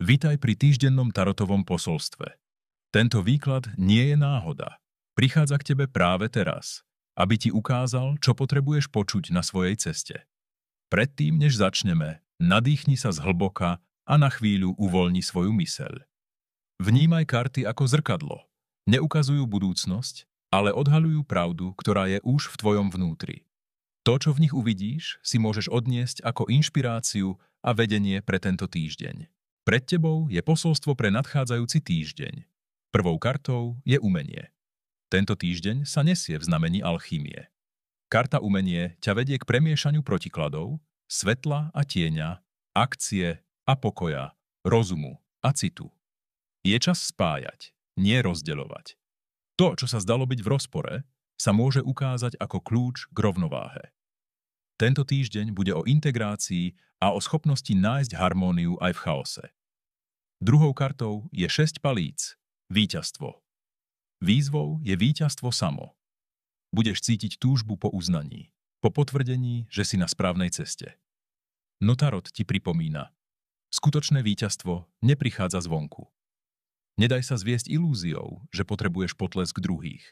Vitaj pri týždennom tarotovom posolstve. Tento výklad nie je náhoda. Prichádza k tebe práve teraz, aby ti ukázal, čo potrebuješ počuť na svojej ceste. Predtým, než začneme, nadýchni sa zhlboka a na chvíľu uvoľni svoju myseľ. Vnímaj karty ako zrkadlo. Neukazujú budúcnosť, ale odhaľujú pravdu, ktorá je už v tvojom vnútri. To, čo v nich uvidíš, si môžeš odniesť ako inšpiráciu a vedenie pre tento týždeň. Pred tebou je posolstvo pre nadchádzajúci týždeň. Prvou kartou je umenie. Tento týždeň sa nesie v znamení alchýmie. Karta umenie ťa vedie k premiešaniu protikladov, svetla a tieňa, akcie a pokoja, rozumu a citu. Je čas spájať, nie rozdeľovať. To, čo sa zdalo byť v rozpore, sa môže ukázať ako kľúč k rovnováhe. Tento týždeň bude o integrácii a o schopnosti nájsť harmóniu aj v chaose. Druhou kartou je 6 palíc, víťazstvo. Výzvou je víťazstvo samo. Budeš cítiť túžbu po uznaní, po potvrdení, že si na správnej ceste. No tarot ti pripomína, skutočné víťazstvo neprichádza zvonku. Nedaj sa zviesť ilúziou, že potrebuješ potlesk druhých.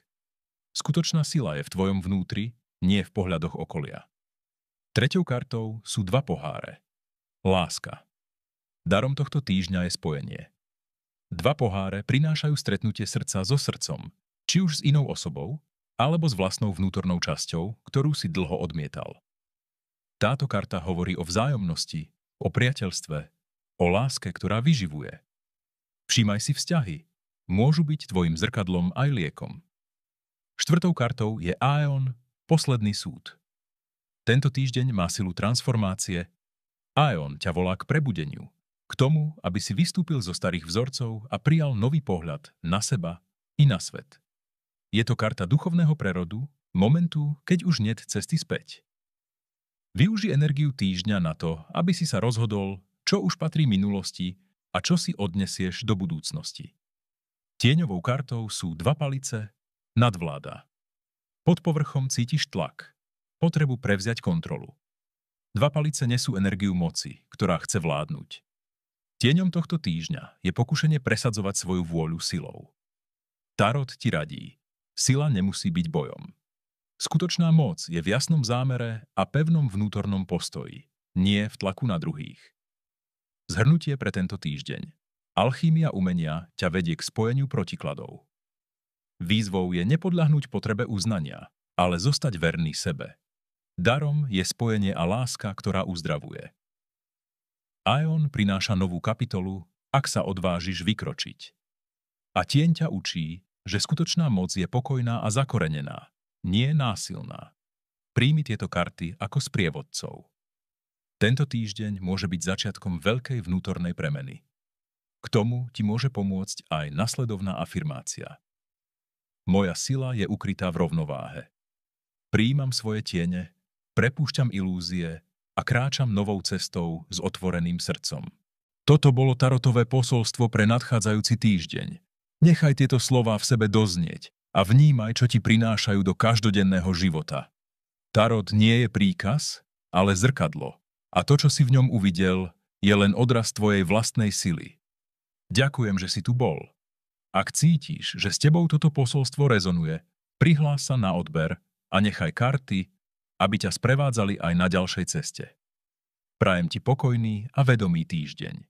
Skutočná sila je v tvojom vnútri, nie v pohľadoch okolia. Treťou kartou sú 2 poháre. Láska. Darom tohto týždňa je spojenie. 2 poháre prinášajú stretnutie srdca so srdcom, či už s inou osobou, alebo s vlastnou vnútornou časťou, ktorú si dlho odmietal. Táto karta hovorí o vzájomnosti, o priateľstve, o láske, ktorá vyživuje. Všímaj si vzťahy. Môžu byť tvojim zrkadlom aj liekom. Štvrtou kartou je Aeon, posledný súd. Tento týždeň má silu transformácie. Aeon ťa volá k prebudeniu, k tomu, aby si vystúpil zo starých vzorcov a prijal nový pohľad na seba i na svet. Je to karta duchovného prerodu, momentu, keď už niet cesty späť. Využi energiu týždňa na to, aby si sa rozhodol, čo už patrí minulosti a čo si odnesieš do budúcnosti. Tieňovou kartou sú 2 palice, nadvláda. Pod povrchom cítiš tlak, potrebu prevziať kontrolu. 2 palice nesú energiu moci, ktorá chce vládnuť. Tieňom tohto týždňa je pokušenie presadzovať svoju vôľu silou. Tarot ti radí, sila nemusí byť bojom. Skutočná moc je v jasnom zámere a pevnom vnútornom postoji, nie v tlaku na druhých. Zhrnutie pre tento týždeň. Alchýmia umenia ťa vedie k spojeniu protikladov. Výzvou je nepodľahnúť potrebe uznania, ale zostať verný sebe. Darom je spojenie a láska, ktorá uzdravuje. Aeon prináša novú kapitolu, ak sa odvážiš vykročiť. A tieň ťa učí, že skutočná moc je pokojná a zakorenená, nie násilná. Príjmi tieto karty ako sprievodcov. Tento týždeň môže byť začiatkom veľkej vnútornej premeny. K tomu ti môže pomôcť aj nasledovná afirmácia. Moja sila je ukrytá v rovnováhe. Prijímam svoje tiene, prepúšťam ilúzie a kráčam novou cestou s otvoreným srdcom. Toto bolo tarotové posolstvo pre nadchádzajúci týždeň. Nechaj tieto slová v sebe doznieť a vnímaj, čo ti prinášajú do každodenného života. Tarot nie je príkaz, ale zrkadlo. A to, čo si v ňom uvidel, je len odraz tvojej vlastnej sily. Ďakujem, že si tu bol. Ak cítiš, že s tebou toto posolstvo rezonuje, prihlás sa na odber a nechaj karty, aby ťa sprevádzali aj na ďalšej ceste. Prajem ti pokojný a vedomý týždeň.